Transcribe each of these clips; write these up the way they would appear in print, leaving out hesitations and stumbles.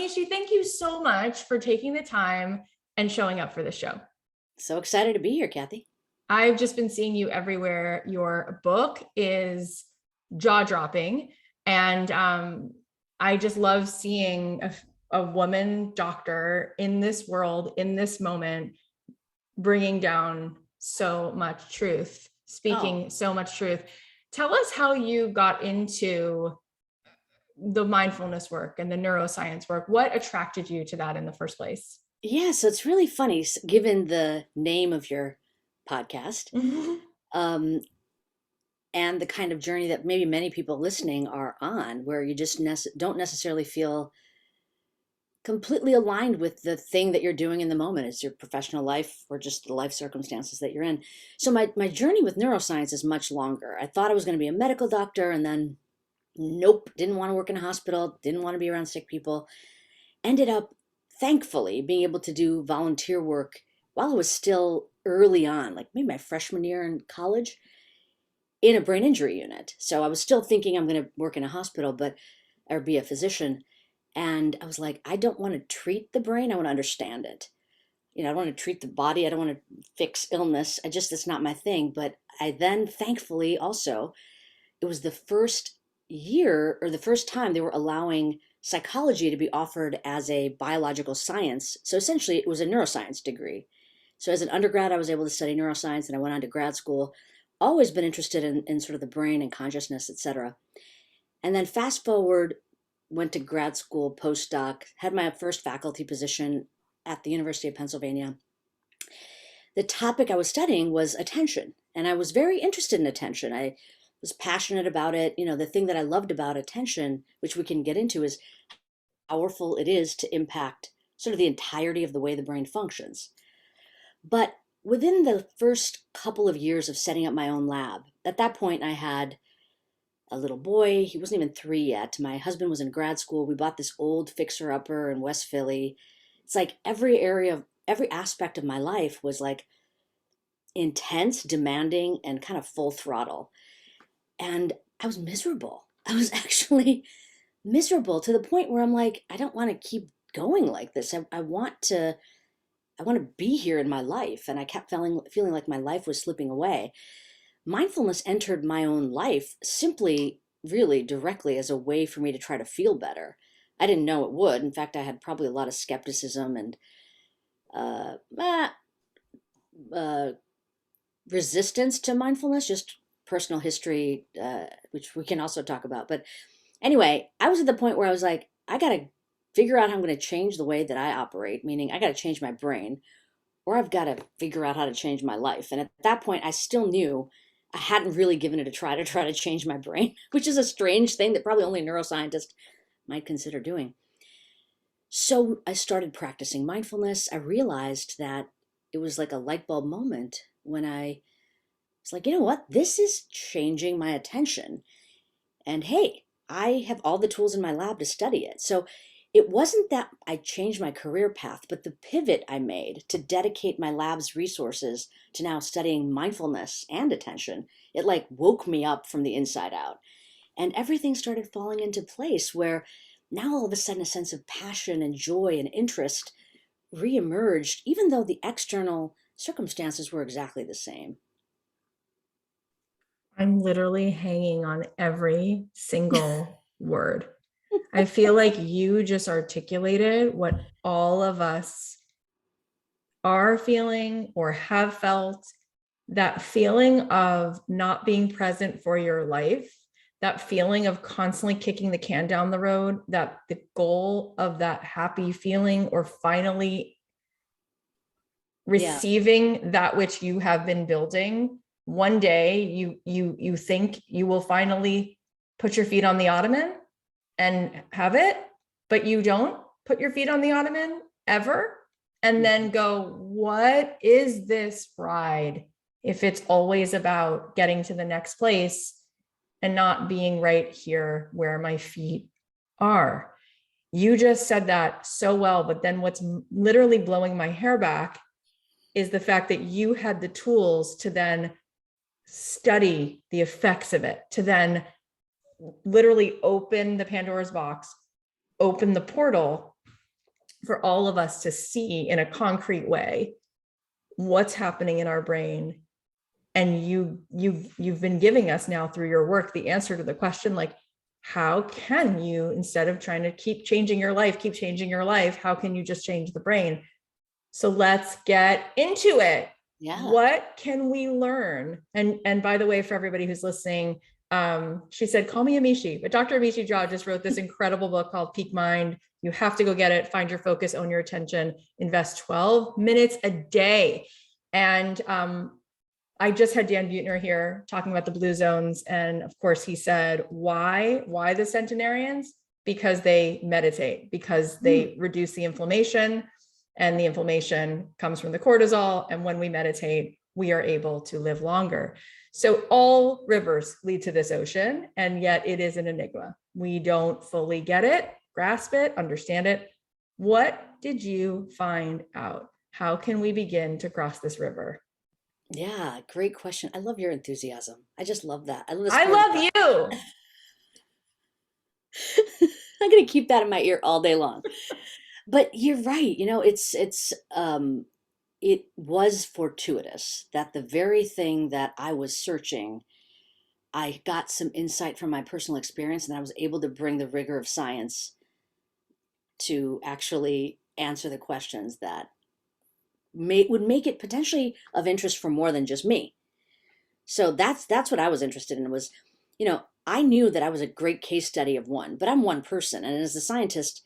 Amishi, thank you so much for taking the time and showing up for the show. So excited to be here, Kathy. I've just been seeing you everywhere. Your book is jaw-dropping, and I just love seeing a woman doctor in this world, in this moment, bringing down so much truth, Oh, speaking so much truth. Tell us how you got into the mindfulness work and the neuroscience work. What attracted you to that in the first place? yeah. So it's really funny, given the name of your podcast, um, and the kind of journey that maybe many people listening are on, where you just don't necessarily feel completely aligned with the thing that you're doing in the moment. It's your professional life or just the life circumstances that you're in. So my journey with neuroscience is much longer. I thought I was going to be a medical doctor, and then nope, didn't want to work in a hospital, didn't want to be around sick people. Ended up, thankfully, being able to do volunteer work while I was still early on, like maybe my freshman year in college, in a brain injury unit. So I was still thinking I'm going to work in a hospital, but or be a physician. And I was like, I don't want to treat the brain. I want to understand it. I don't want to treat the body. I don't want to fix illness. It's not my thing. But I then, thankfully, also, it was the first year or the first time they were allowing psychology to be offered as a biological science. So essentially, it was a neuroscience degree. So as an undergrad, I was able to study neuroscience, and I went on to grad school. Always been interested in sort of the brain and consciousness, etc. And then fast forward, went to grad school, postdoc, had my first faculty position at the University of Pennsylvania. The topic I was studying was attention, and I was very interested in attention. I was passionate about it. The thing that I loved about attention, which we can get into, is how powerful it is to impact sort of the entirety of the way the brain functions. But within the first couple of years of setting up my own lab, at that point I had a little boy. He wasn't even 3 yet. My husband was in grad school. We bought this old fixer-upper in West Philly. It's like every aspect of my life was like intense, demanding, and kind of full throttle. And I was miserable. I was actually miserable to the point where I'm like, I don't want to keep going like this. I want to be here in my life. And I kept feeling like my life was slipping away. Mindfulness entered my own life simply, really directly as a way for me to try to feel better. I didn't know it would. In fact, I had probably a lot of skepticism and uh, eh, uh, resistance to mindfulness, just personal history, which we can also talk about. But anyway, I was at the point where I was like, I got to figure out how I'm going to change the way that I operate, meaning I got to change my brain, or I've got to figure out how to change my life. And at that point, I still knew I hadn't really given it a try to change my brain, which is a strange thing that probably only a neuroscientist might consider doing. So I started practicing mindfulness. I realized that it was like a light bulb moment when I was like, you know what? This is changing my attention. And hey, I have all the tools in my lab to study it. So it wasn't that I changed my career path, but the pivot I made to dedicate my lab's resources to now studying mindfulness and attention, it like woke me up from the inside out. And everything started falling into place where now all of a sudden a sense of passion and joy and interest reemerged, even though the external circumstances were exactly the same. I'm literally hanging on every single word. I feel like you just articulated what all of us are feeling or have felt, that feeling of not being present for your life, that feeling of constantly kicking the can down the road, that the goal of that happy feeling or finally Yeah. receiving that which you have been building. One day you think you will finally put your feet on the ottoman and have it, but you don't put your feet on the ottoman ever, and then go, what is this ride if it's always about getting to the next place and not being right here where my feet are? You just said that so well, but then what's literally blowing my hair back is the fact that you had the tools to then study the effects of it, to then literally open the Pandora's box, open the portal, for all of us to see in a concrete way what's happening in our brain. And you've been giving us now through your work the answer to the question, like, how can you, instead of trying to keep changing your life, how can you just change the brain? So let's get into it. Yeah. What can we learn? And by the way, for everybody who's listening, she said, call me Amishi, but Dr. Amishi Jha just wrote this incredible book called Peak Mind. You have to go get it. Find your focus, own your attention, invest 12 minutes a day. And I just had Dan Buettner here talking about the blue zones. And of course he said, why the centenarians? Because they meditate, because they reduce the inflammation, and the inflammation comes from the cortisol. And when we meditate, we are able to live longer. So all rivers lead to this ocean, and yet it is an enigma. We don't fully get it, grasp it, understand it. What did you find out? How can we begin to cross this river? Yeah, great question. I love your enthusiasm. I just love that. I love the I spirit of love that. you. I'm gonna keep that in my ear all day long. But you're right. It was fortuitous that the very thing that I was searching, I got some insight from my personal experience, and I was able to bring the rigor of science to actually answer the questions that would make it potentially of interest for more than just me. So that's what I was interested in. Was, I knew that I was a great case study of one, but I'm one person, and as a scientist,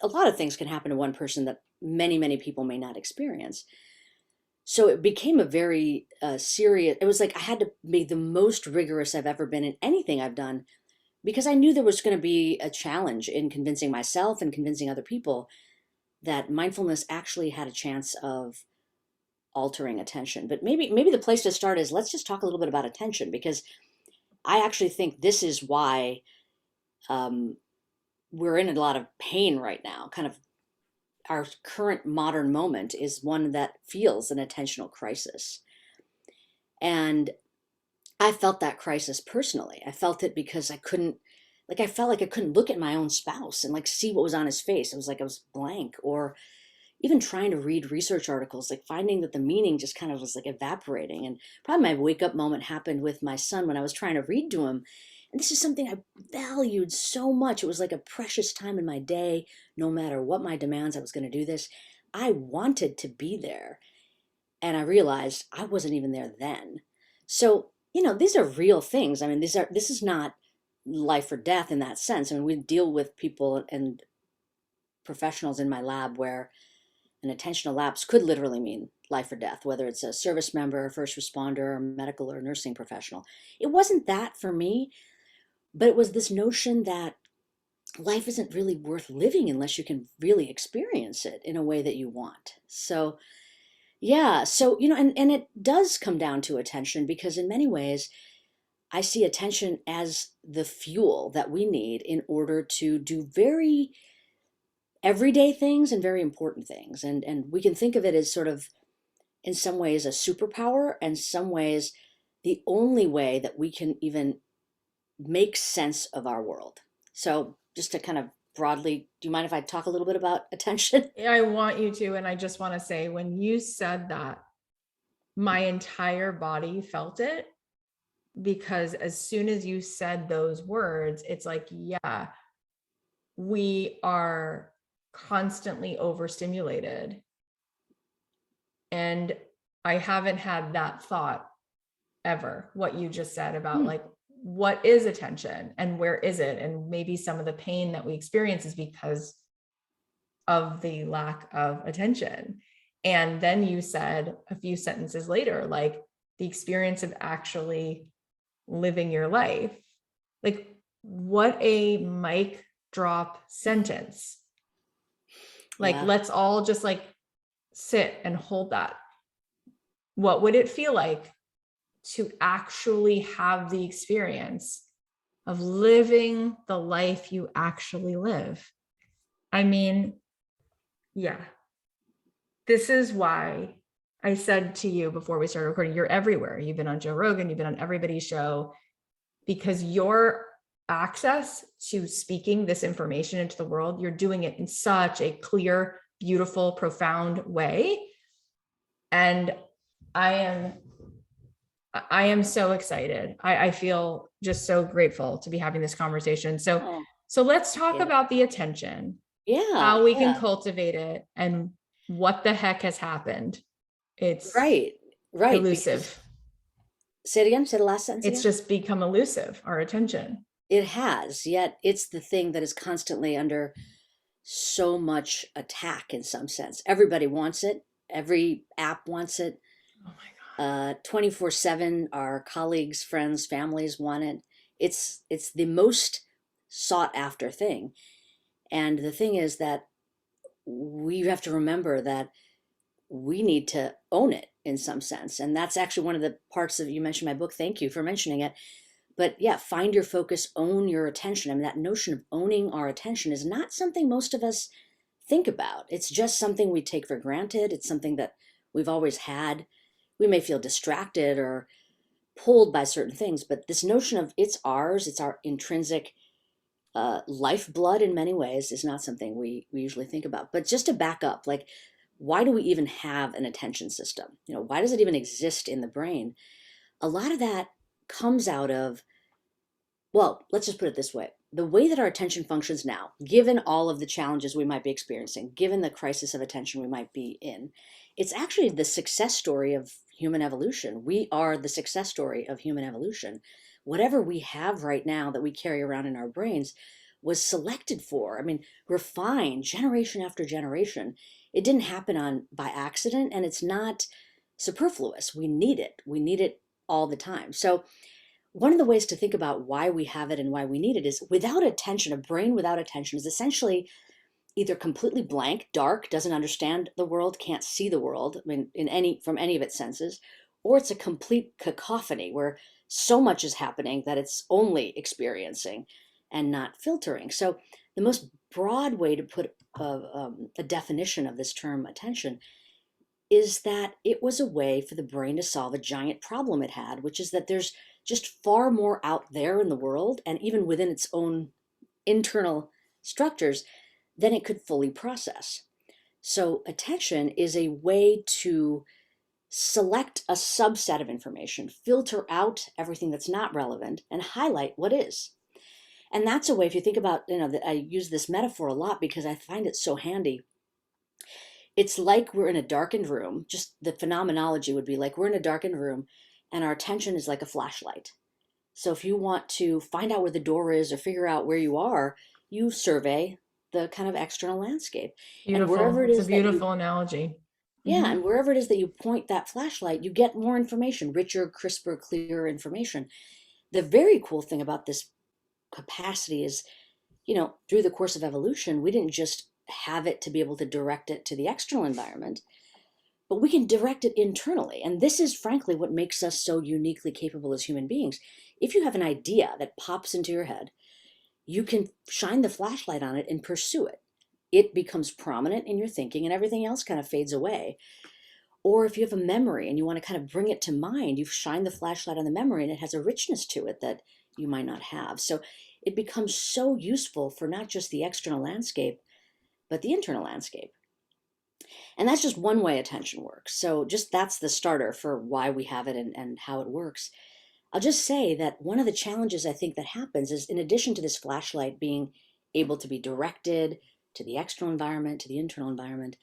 a lot of things can happen to one person that many people may not experience. So it became a very serious. It was like I had to be the most rigorous I've ever been in anything I've done, because I knew there was going to be a challenge in convincing myself and convincing other people that mindfulness actually had a chance of altering attention. But maybe the place to start is, let's just talk a little bit about attention, because I actually think this is why we're in a lot of pain right now. Kind of our current modern moment is one that feels an attentional crisis. And I felt that crisis personally. I felt it because I felt like I couldn't look at my own spouse and like see what was on his face. It was like I was blank. Or even trying to read research articles, like finding that the meaning just kind of was like evaporating. And probably my wake up moment happened with my son when I was trying to read to him. And this is something I valued so much. It was like a precious time in my day. No matter what my demands, I was going to do this. I wanted to be there. And I realized I wasn't even there then. So, these are real things. I mean, this is not life or death in that sense. I mean, we deal with people and professionals in my lab where an attentional lapse could literally mean life or death, whether it's a service member, a first responder, or medical or nursing professional. It wasn't that for me, but it was this notion that life isn't really worth living unless you can really experience it in a way that you want. So, yeah, so, and it does come down to attention, because in many ways, I see attention as the fuel that we need in order to do very everyday things and very important things. And we can think of it as sort of, in some ways, a superpower, and some ways the only way that we can even make sense of our world. So just to kind of broadly, do you mind if I talk a little bit about attention? Yeah, I want you to. And I just want to say, when you said that, my entire body felt it, because as soon as you said those words, it's like, yeah, we are constantly overstimulated. And I haven't had that thought ever, what you just said about like, what is attention and where is it? And maybe some of the pain that we experience is because of the lack of attention. And then you said a few sentences later, like, the experience of actually living your life. Like, what a mic drop sentence. Like, Yeah. let's all just like sit and hold that. What would it feel like to actually have the experience of living the life you actually live? I mean, yeah, this is why I said to you before we started recording, you're everywhere. You've been on Joe Rogan, you've been on everybody's show, because your access to speaking this information into the world, you're doing it in such a clear, beautiful, profound way. And I am so excited. I feel just so grateful to be having this conversation. So, Oh, so let's talk yeah. about the attention, Yeah, how we can yeah. cultivate it, and what the heck has happened. It's Right, right. Because elusive. say it again, say the last sentence It's again. just become elusive, our attention. It has, yet it's the thing that is constantly under so much attack in some sense. Everybody wants it. Every app wants it. Oh my 24/7, our colleagues, friends, families want it. It's the most sought after thing. And the thing is that we have to remember that we need to own it in some sense. And that's actually one of the parts of, you mentioned my book. Thank you for mentioning it. But yeah, find your focus, own your attention. I mean, that notion of owning our attention is not something most of us think about. It's just something we take for granted. It's something that we've always had. We may feel distracted or pulled by certain things, but this notion of it's ours, it's our intrinsic lifeblood in many ways is not something we usually think about. But just to back up, like, why do we even have an attention system? You know, why does it even exist in the brain? A lot of that comes out of, well, let's just put it this way. The way that our attention functions now, given all of the challenges we might be experiencing, given the crisis of attention we might be in, it's actually the success story of human evolution. We are the success story of human evolution. Whatever we have right now that we carry around in our brains was selected for, I mean, refined generation after generation. It didn't happen on by accident, and it's not superfluous. We need it. We need it all the time. So one of the ways to think about why we have it and why we need it is, without attention, a brain without attention is essentially either completely blank, dark, doesn't understand the world, can't see the world, I mean, from any of its senses, or it's a complete cacophony where so much is happening that it's only experiencing and not filtering. So the most broad way to put a definition of this term attention is that it was a way for the brain to solve a giant problem it had, which is that there's just far more out there in the world and even within its own internal structures than it could fully process. So, attention is a way to select a subset of information, filter out everything that's not relevant, and highlight what is. And that's a way, if you think about, I use this metaphor a lot because I find it so handy. It's like we're in a darkened room. Just the phenomenology would be like we're in a darkened room and our attention is like a flashlight. So if you want to find out where the door is or figure out where you are, you survey the kind of external landscape. And Beautiful. wherever it It's a is that you, beautiful analogy. yeah, Mm-hmm. and wherever it is that you point that flashlight, you get more information, richer, crisper, clearer information. The very cool thing about this capacity is, through the course of evolution, we didn't just have it to be able to direct it to the external environment, but we can direct it internally. And this is frankly what makes us so uniquely capable as human beings. If you have an idea that pops into your head, you can shine the flashlight on it and pursue it. It becomes prominent in your thinking and everything else kind of fades away. Or if you have a memory and you want to kind of bring it to mind, you shine the flashlight on the memory and it has a richness to it that you might not have. So it becomes so useful for not just the external landscape, but the internal landscape. And that's just one way attention works. So just that's the starter for why we have it and how it works. I'll just say that one of the challenges I think that happens is, in addition to this flashlight being able to be directed to the external environment, to the internal environment,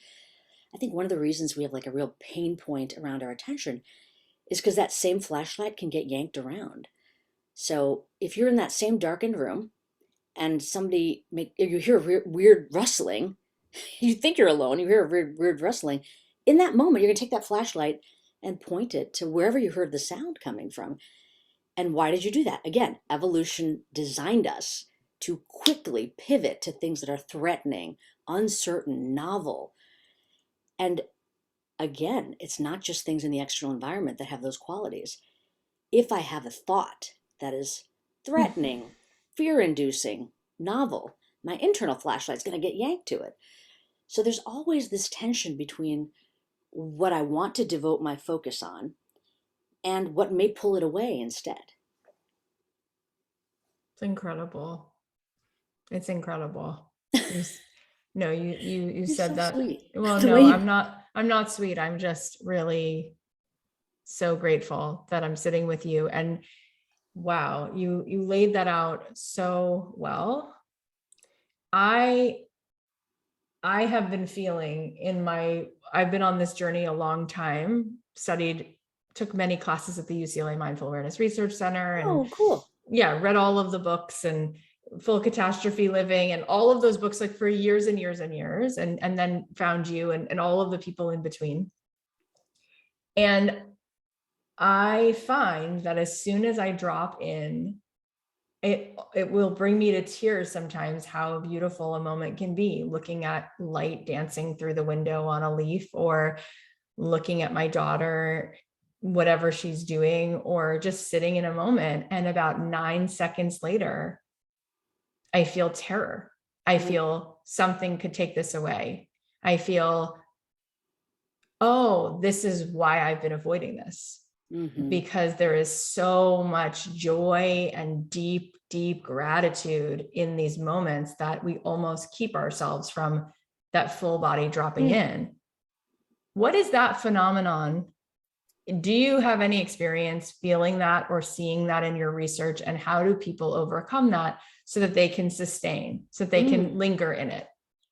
I think one of the reasons we have like a real pain point around our attention is because that same flashlight can get yanked around. So if you're in that same darkened room and you hear a weird rustling, you think you're alone, you hear a weird rustling. In that moment, you're going to take that flashlight and point it to wherever you heard the sound coming from. And why did you do that? Again, evolution designed us to quickly pivot to things that are threatening, uncertain, novel. And again, it's not just things in the external environment that have those qualities. If I have a thought that is threatening, fear inducing, novel, my internal flashlight's going to get yanked to it. So there's always this tension between what I want to devote my focus on and what may pull it away instead. It's incredible. It's incredible. There's No, you You're said so that. sweet. Well, The way no, you, I'm not sweet. I'm just really so grateful that I'm sitting with you. And wow, you laid that out so well. I I have been feeling I've been on this journey a long time, took many classes at the UCLA Mindful Awareness Research Center, and oh, cool. yeah, read all of the books and Full Catastrophe Living and all of those books, like for years and years and years, and then found you and all of the people in between. And I find that as soon as I drop in, it will bring me to tears sometimes how beautiful a moment can be, looking at light dancing through the window on a leaf, or looking at my daughter, whatever she's doing, or just sitting in a moment. And about 9 seconds later, I feel terror. I feel something could take this away. I feel, oh, this is why I've been avoiding this, Mm-hmm. because there is so much joy and deep, deep gratitude in these moments that we almost keep ourselves from that full body dropping in. What is that phenomenon? Do you have any experience feeling that or seeing that in your research? And how do people overcome that so that they can sustain, so that they can linger in it?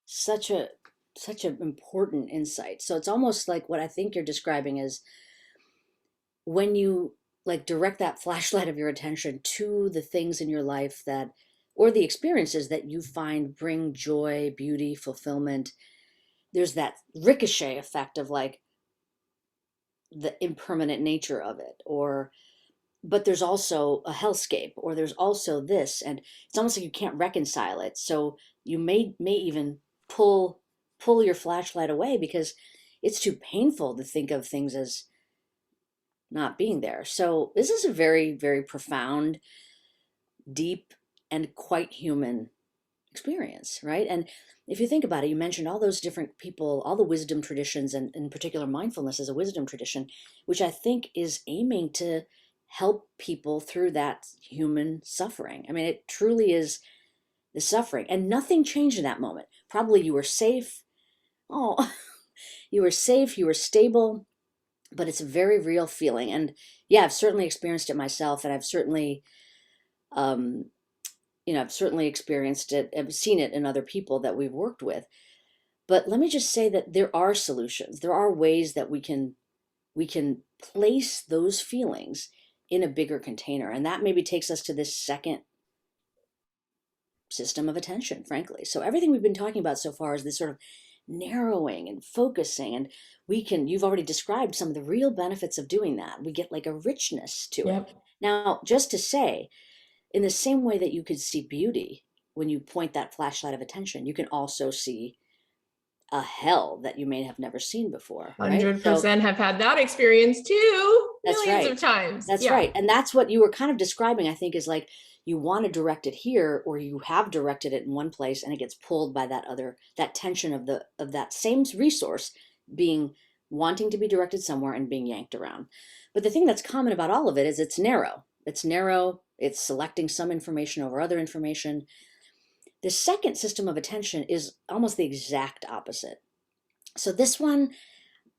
Such a such an important insight. So it's almost like what I think you're describing is when you like direct that flashlight of your attention to the things in your life that or the experiences that you find bring joy, beauty, fulfillment, there's that ricochet effect of like the impermanent nature of it, or but there's also a hellscape, or there's also this, and it's almost like you can't reconcile it, so you may even pull your flashlight away because it's too painful to think of things as not being there. So this is a very, very profound, deep, and quite human experience, right? And if you think about it, you mentioned all those different people, all the wisdom traditions, and in particular, mindfulness is a wisdom tradition, which I think is aiming to help people through that human suffering. I mean, it truly is the suffering, and nothing changed in that moment. Probably you were safe. Oh, you were safe, you were stable, but it's a very real feeling. And yeah, I've certainly experienced it myself, and um, I've certainly experienced it. I've seen it in other people that we've worked with. But let me just say that there are solutions. There are ways that we can place those feelings in a bigger container. And that maybe takes us to this second system of attention, frankly. So everything we've been talking about so far is this sort of narrowing and focusing. And you've already described some of the real benefits of doing that. We get like a richness to it. Yep. Now, just to say, in the same way that you could see beauty when you point that flashlight of attention, you can also see a hell that you may have never seen before, right? So 100% have had that experience too, that's millions right. of times. That's Yeah. right. And that's what you were kind of describing, I think, is like you want to direct it here, or you have directed it in one place and it gets pulled by that tension of that same resource being wanting to be directed somewhere and being yanked around. But the thing that's common about all of it is it's narrow. It's narrow, it's selecting some information over other information. The second system of attention is almost the exact opposite. So this one,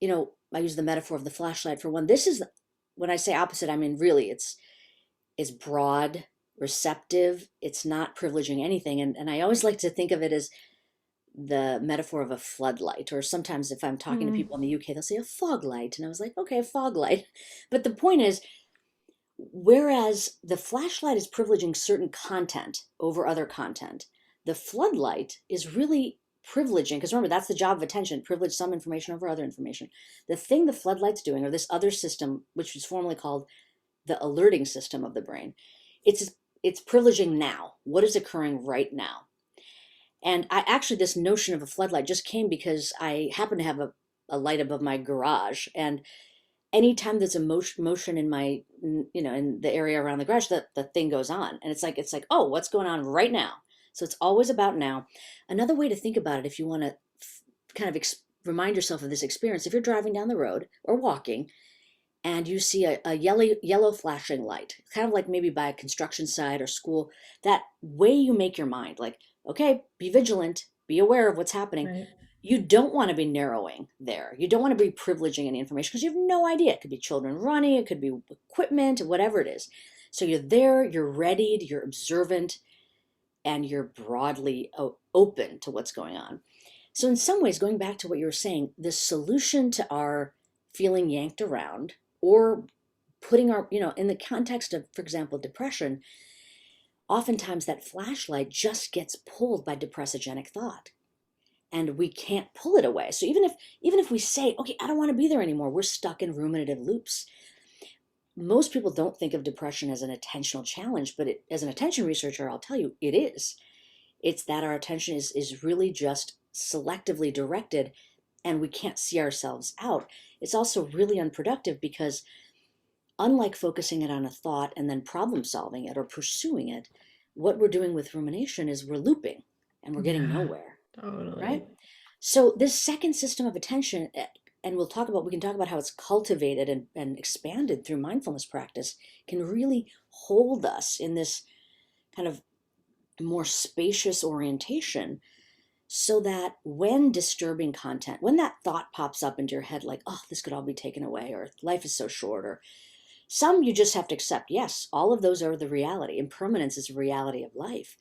I use the metaphor of the flashlight for one. This is when I say opposite, I mean really it's broad, receptive, it's not privileging anything. And I always like to think of it as the metaphor of a floodlight, or sometimes if I'm talking to people in the UK, they'll say a fog light. And I was like, okay, a fog light. But the point is, whereas the flashlight is privileging certain content over other content, the floodlight is really privileging, because remember, that's the job of attention, privilege some information over other information. The thing the floodlight's doing, or this other system, which was formerly called the alerting system of the brain, it's privileging now, what is occurring right now. And this notion of a floodlight just came because I happen to have a light above my garage, and anytime there's a motion in my, in the area around the garage, the thing goes on, and it's like, oh, what's going on right now? So it's always about now. Another way to think about it, if you want to kind of remind yourself of this experience, if you're driving down the road or walking and you see a yellow flashing light, kind of like maybe by a construction site or school, that way you make your mind like, okay, be vigilant, be aware of what's happening. Right. You don't want to be narrowing there. You don't want to be privileging any information because you have no idea. It could be children running, it could be equipment, whatever it is. So you're there, you're readied, you're observant, and you're broadly open to what's going on. So in some ways, going back to what you were saying, the solution to our feeling yanked around, or putting our, in the context of, for example, depression, oftentimes that flashlight just gets pulled by depressogenic thought, and we can't pull it away. So even if we say, okay, I don't want to be there anymore, we're stuck in ruminative loops. Most people don't think of depression as an attentional challenge, but as an attention researcher, I'll tell you, it is. It's that our attention is really just selectively directed, and we can't see ourselves out. It's also really unproductive because, unlike focusing it on a thought and then problem solving it or pursuing it, what we're doing with rumination is we're looping and we're getting Yeah, nowhere, totally. right? So this second system of attention, and we can talk about how it's cultivated and expanded through mindfulness practice, can really hold us in this kind of more spacious orientation, so that when disturbing content, when that thought pops up into your head, like, oh, this could all be taken away, or life is so short, or some you just have to accept, yes, all of those are the reality. Impermanence is the reality of life.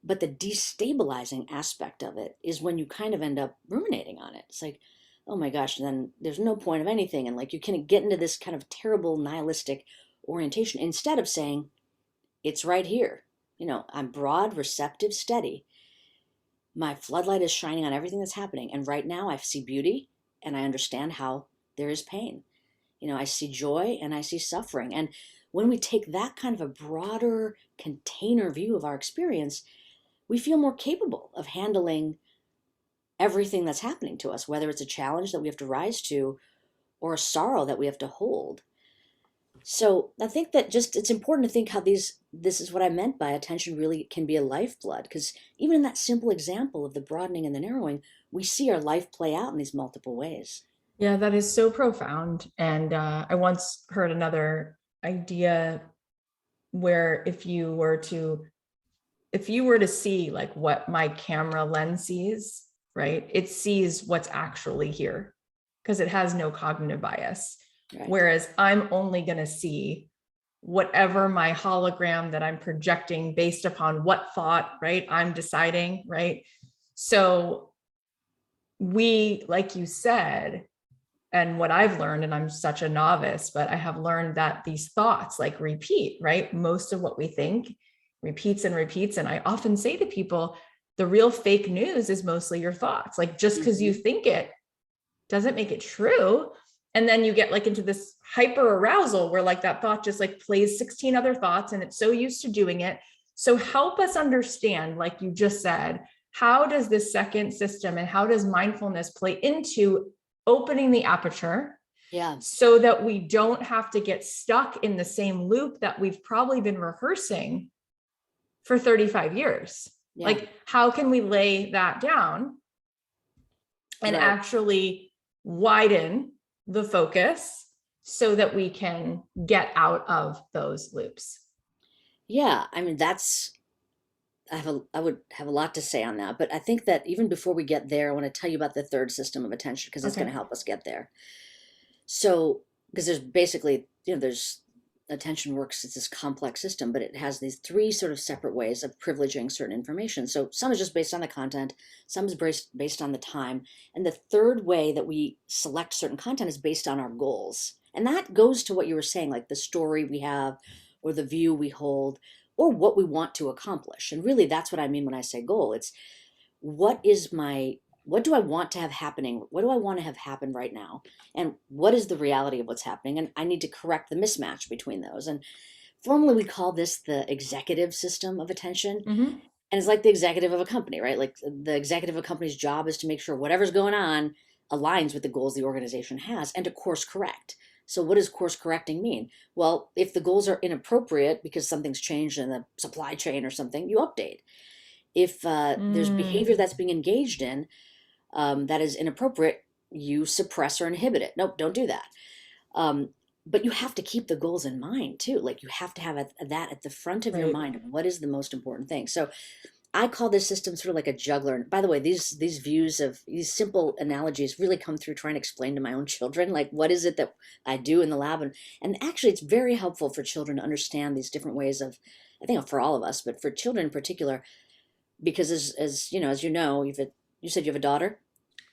But the destabilizing aspect of it is when you kind of end up ruminating on it. It's like, oh my gosh, then there's no point of anything. And like you can get into this kind of terrible nihilistic orientation instead of saying, it's right here. I'm broad, receptive, steady. My floodlight is shining on everything that's happening. And right now I see beauty and I understand how there is pain. I see joy and I see suffering. And when we take that kind of a broader container view of our experience, we feel more capable of handling everything that's happening to us, whether it's a challenge that we have to rise to or a sorrow that we have to hold. So I think that just it's important to think how this is what I meant by attention really can be a lifeblood, because even in that simple example of the broadening and the narrowing, we see our life play out in these multiple ways. Yeah, that is so profound. And I once heard another idea where if you were to see like what my camera lens sees, right? It sees what's actually here because it has no cognitive bias. Right. Whereas I'm only going to see whatever my hologram that I'm projecting based upon what thought, right? I'm deciding, right? So we, like you said, and what I've learned, and I'm such a novice, but I have learned that these thoughts like repeat, right? Most of what we think repeats and repeats. And I often say to people, the real fake news is mostly your thoughts. Like just because you think it doesn't make it true. And then you get like into this hyper arousal where like that thought just like plays 16 other thoughts and it's so used to doing it. So help us understand, like you just said, how does this second system and how does mindfulness play into opening the aperture, so that we don't have to get stuck in the same loop that we've probably been rehearsing for 35 years. Yeah. Like, how can we lay that down and actually widen the focus so that we can get out of those loops? Yeah, I mean, I would have a lot to say on that, but I think that even before we get there, I want to tell you about the third system of attention because it's going to help us get there. So, because there's basically, there's attention works, it's this complex system, but it has these three sort of separate ways of privileging certain information. So some is just based on the content, some is based on the time, and the third way that we select certain content is based on our goals. And that goes to what you were saying, like the story we have or the view we hold, or what we want to accomplish. And really, that's what I mean when I say goal. It's what do I want to have happening? What do I want to have happen right now? And what is the reality of what's happening? And I need to correct the mismatch between those. And formally, we call this the executive system of attention. Mm-hmm. And it's like the executive of a company, right? Like the executive of a company's job is to make sure whatever's going on aligns with the goals the organization has and to course correct. So what does course correcting mean? Well, if the goals are inappropriate because something's changed in the supply chain or something, you update. If there's behavior that's being engaged in that is inappropriate, you suppress or inhibit it. Nope, don't do that. But you have to keep the goals in mind too. Like you have to have that at the front of your mind. What is the most important thing? So I call this system sort of like a juggler. And by the way, these views of these simple analogies really come through trying to explain to my own children, like what is it that I do in the lab, and actually it's very helpful for children to understand these different ways of, I think for all of us, but for children in particular, because as you know, you said you have a daughter.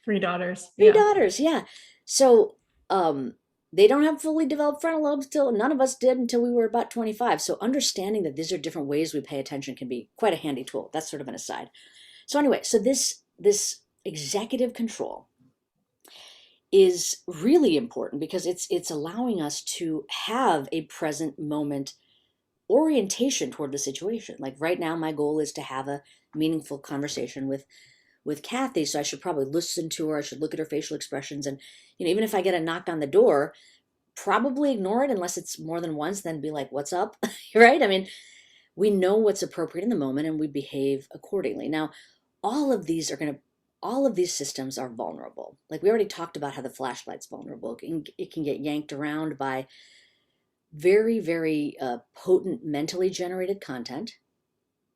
3 daughters. Three Yeah. daughters, yeah. So they don't have fully developed frontal lobes till none of us did until we were about 25. So understanding that these are different ways we pay attention can be quite a handy tool. That's sort of an aside. So anyway, so this executive control is really important because it's allowing us to have a present moment orientation toward the situation. Like right now, my goal is to have a meaningful conversation with Kathy. So I should probably listen to her. I should look at her facial expressions. And, even if I get a knock on the door, probably ignore it unless it's more than once, then be like, what's up? Right? I mean, we know what's appropriate in the moment and we behave accordingly. Now, all of these all of these systems are vulnerable. Like we already talked about how the flashlight's vulnerable. It can get yanked around by very, very potent mentally generated content,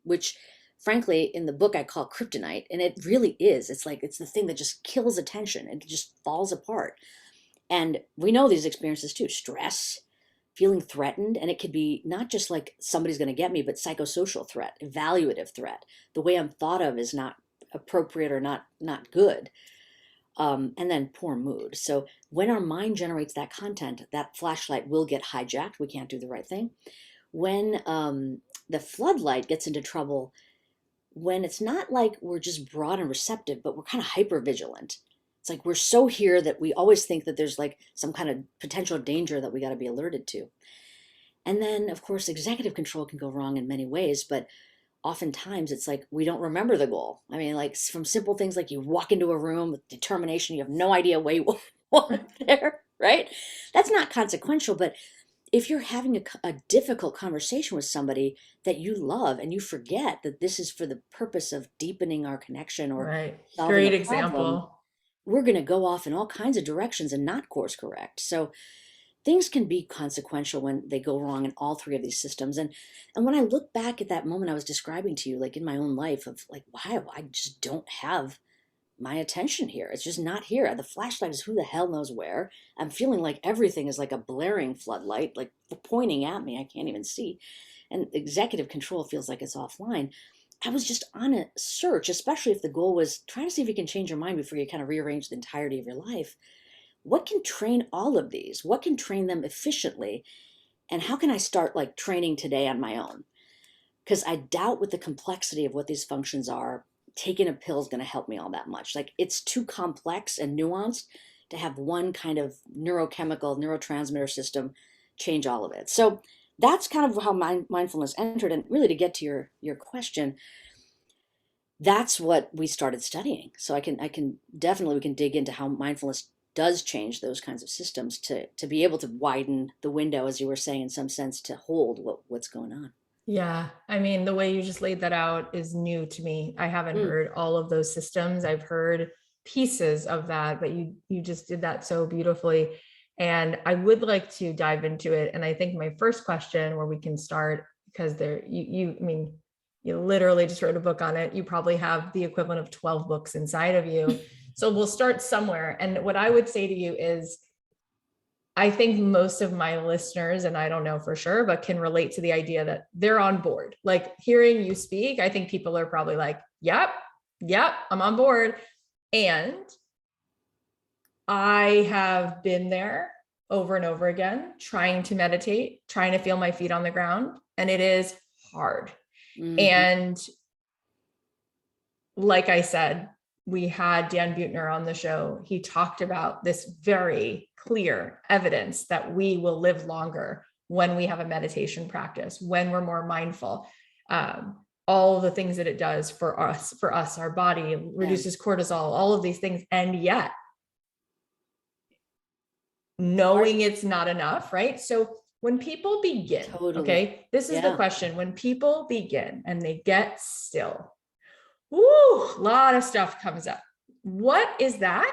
which frankly in the book I call kryptonite, and it really is. It's the thing that just kills attention. It just falls apart. And we know these experiences too: stress, feeling threatened, and it could be not just like somebody's going to get me, but psychosocial threat, evaluative threat. The way I'm thought of is not appropriate or not good. And then poor mood. So when our mind generates that content, that flashlight will get hijacked. We can't do the right thing. When the floodlight gets into trouble, when it's not like we're just broad and receptive, but we're kind of hyper vigilant. It's like we're so here that we always think that there's like some kind of potential danger that we got to be alerted to. And then, of course, executive control can go wrong in many ways, but oftentimes it's like we don't remember the goal. I mean, like from simple things like you walk into a room with determination, you have no idea why you walk there, right? That's not consequential, but if you're having a difficult conversation with somebody that you love and you forget that this is for the purpose of deepening our connection or Right. solving a Great problem, example. we're going to go off in all kinds of directions and not course correct. So things can be consequential when they go wrong in all three of these systems. And when I look back at that moment I was describing to you, like in my own life of like, wow, I just don't have my attention here. It's just not here. The flashlight is who the hell knows where. I'm feeling like everything is like a blaring floodlight, like pointing at me. I can't even see. And executive control feels like it's offline. I was just on a search, especially if the goal was try to see if you can change your mind before you kind of rearrange the entirety of your life. What can train all of these? What can train them efficiently? And how can I start like training today on my own? Because I doubt with the complexity of what these functions are, taking a pill is going to help me all that much. Like it's too complex and nuanced to have one kind of neurochemical neurotransmitter system change all of it. So that's kind of how mindfulness entered. And really to get to your question, that's what we started studying. So I can definitely, we can dig into how mindfulness does change those kinds of systems to be able to widen the window, as you were saying, in some sense, to hold what's going on. Yeah. I mean, the way you just laid that out is new to me. I haven't Mm, heard all of those systems. I've heard pieces of that, but you just did that so beautifully. And I would like to dive into it. And I think my first question where we can start, because I mean, you literally just wrote a book on it. You probably have the equivalent of 12 books inside of you. So we'll start somewhere. And what I would say to you is, I think most of my listeners, and I don't know for sure, but can relate to the idea that they're on board. Like hearing you speak, I think people are probably like, yep, I'm on board. And I have been there over and over again, trying to meditate, trying to feel my feet on the ground. And it is hard. mhm. And like I said, we had Dan Buettner on the show. He talked about this very clear evidence that we will live longer when we have a meditation practice, when we're more mindful. All the things that it does for us, our body, reduces cortisol, all of these things. And yet, knowing it's not enough, right? So when people begin, Totally. okay, this is the Yeah. question. When people begin and they get still, woo, a lot of stuff comes up. What is that?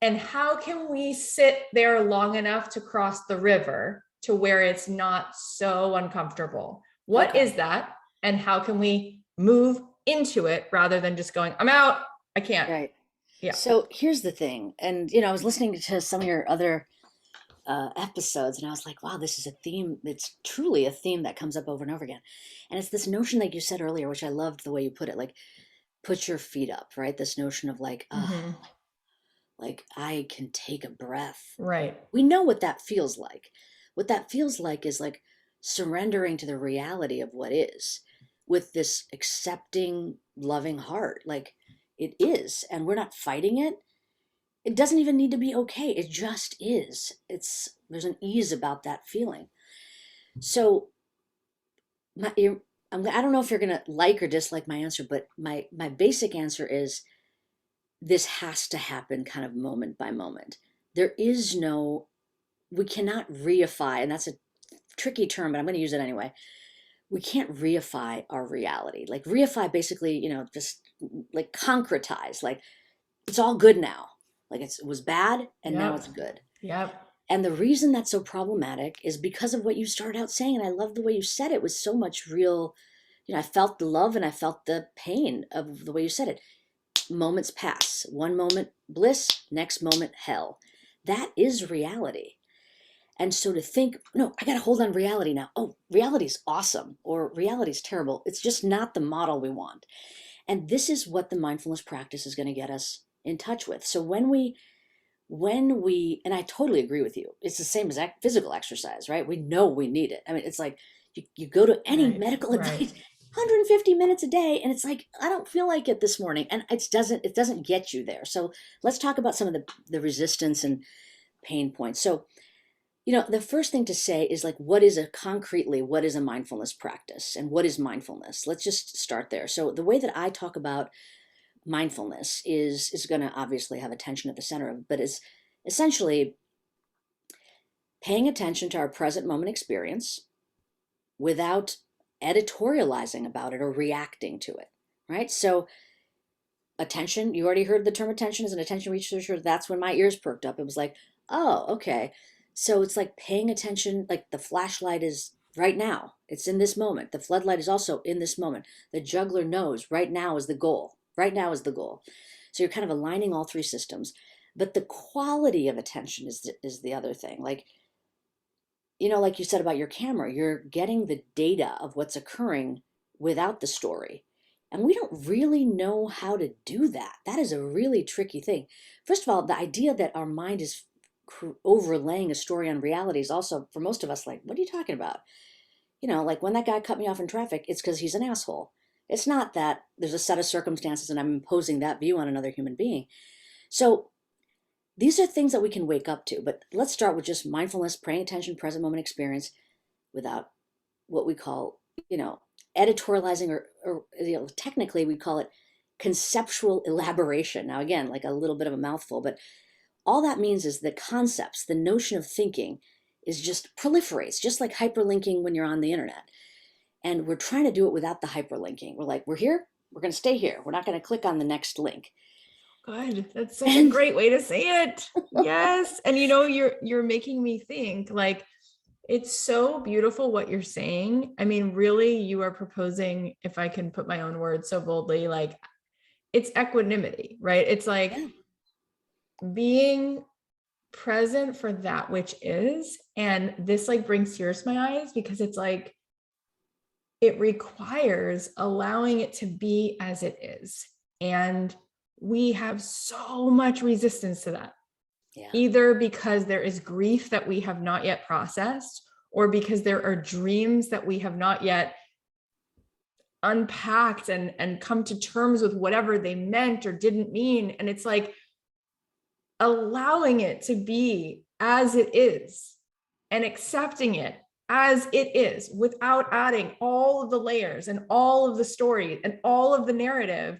And how can we sit there long enough to cross the river to where it's not so uncomfortable? What Okay. is that? And how can we move into it rather than just going, I'm out, I can't. Right. Yeah. So here's the thing. And, I was listening to some of your other episodes, and I was like, wow, this is a theme. It's truly a theme that comes up over and over again. And it's this notion, like you said earlier, which I loved the way you put it, like, put your feet up, right? This notion of like, Mhm. like I can take a breath. Right. We know what that feels like. What that feels like is like surrendering to the reality of what is with this accepting, loving heart. Like it is, and we're not fighting it. It doesn't even need to be okay. It just is. There's an ease about that feeling. So my, I don't know if you're gonna like or dislike my answer, but my basic answer is this has to happen kind of moment by moment. There is no, we cannot reify, and that's a tricky term, but I'm going to use it anyway. We can't reify our reality. Like reify basically, just like concretize, like it's all good now. Like it was bad and now it's Yep. good. Yep. And the reason that's so problematic is because of what you started out saying. And I love the way you said it with so much real, I felt the love and I felt the pain of the way you said it. Moments pass. One moment bliss, next moment hell. That is reality. And so to think, no, I got to hold on reality now. Oh, reality's awesome or reality's terrible. It's just not the model we want. And this is what the mindfulness practice is going to get us in touch with. So when we, and I totally agree with you, it's the same as physical exercise, right? We know we need it. I mean, it's like you go to any Right. medical Right. advice, 150 minutes a day, and it's like, I don't feel like it this morning. And it doesn't get you there. So let's talk about some of the resistance and pain points. So the first thing to say is like, what is a mindfulness practice and what is mindfulness? Let's just start there. So the way that I talk about mindfulness is going to obviously have attention at the center of it, but it's essentially paying attention to our present moment experience without editorializing about it or reacting to it, right? So attention, you already heard the term attention as an attention researcher. That's when my ears perked up. It was like, oh, okay. So it's like paying attention, like the flashlight is right now. It's in this moment. The floodlight is also in this moment. The juggler knows right now is the goal. Right now is the goal. So you're kind of aligning all three systems. But the quality of attention is the other thing. Like, like you said about your camera, you're getting the data of what's occurring without the story. And we don't really know how to do that. That is a really tricky thing. First of all, the idea that our mind is overlaying a story on reality is also, for most of us, like, what are you talking about? Like when that guy cut me off in traffic, it's because he's an asshole. It's not that there's a set of circumstances and I'm imposing that view on another human being. So these are things that we can wake up to, but let's start with just mindfulness, paying attention, present moment experience without what we call, editorializing or technically we call it conceptual elaboration. Now, again, like a little bit of a mouthful, but all that means is the concepts, the notion of thinking is just proliferates, just like hyperlinking when you're on the internet. And we're trying to do it without the hyperlinking. We're like, we're here, we're going to stay here. We're not going to click on the next link. Good. That's such a great way to say it. Yes. And you're making me think like it's so beautiful what you're saying. I mean, really, you are proposing, if I can put my own words so boldly, like it's equanimity, right? It's like being present for that which is. And this like brings tears to my eyes because it's like it requires allowing it to be as it is. And we have so much resistance to that. Yeah. Either because there is grief that we have not yet processed, or because there are dreams that we have not yet unpacked and come to terms with whatever they meant or didn't mean. And it's like allowing it to be as it is and accepting it as it is without adding all of the layers and all of the story and all of the narrative.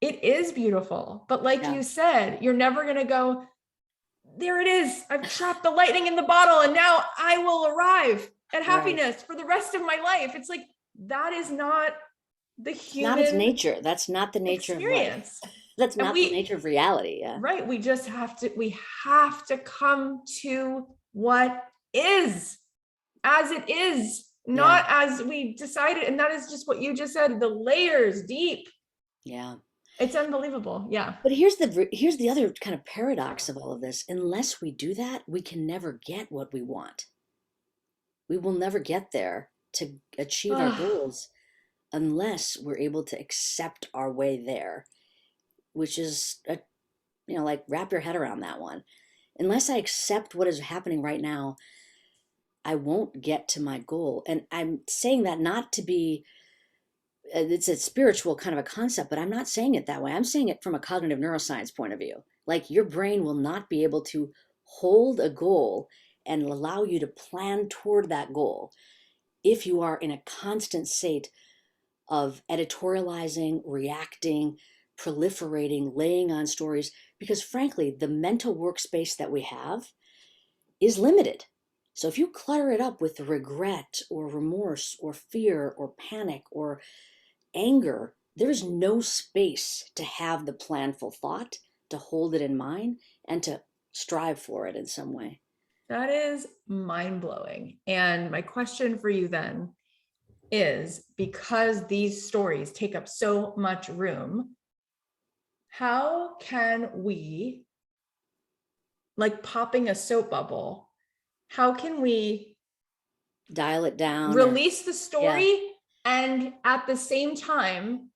It is beautiful. But like you said, you're never going to go, there it is. I've trapped the lightning in the bottle and now I will arrive at happiness for the rest of my life. It's like, that is not the human not its nature. That's not the nature experience. Of life. That's not the nature of reality. Yeah. Right. We have to come to what is as it is. Yeah. not as we decided. And that is just what you just said, the layers deep. Yeah. It's unbelievable. Yeah. But here's the other kind of paradox of all of this. Unless we do that, we can never get what we want. We will never get there to achieve our goals unless we're able to accept our way there, which is like wrap your head around that one. Unless I accept what is happening right now, I won't get to my goal. And I'm saying that not to be, it's a spiritual kind of a concept, but I'm not saying it that way. I'm saying it from a cognitive neuroscience point of view. Like your brain will not be able to hold a goal and allow you to plan toward that goal if you are in a constant state of editorializing, reacting, proliferating, laying on stories, because frankly, the mental workspace that we have is limited. So if you clutter it up with regret or remorse or fear or panic or anger, there is no space to have the planful thought, to hold it in mind, and to strive for it in some way. That is mind-blowing. And my question for you then is, because these stories take up so much room, how can we, like popping a soap bubble, how can we Dial it down. Release the story and at the same time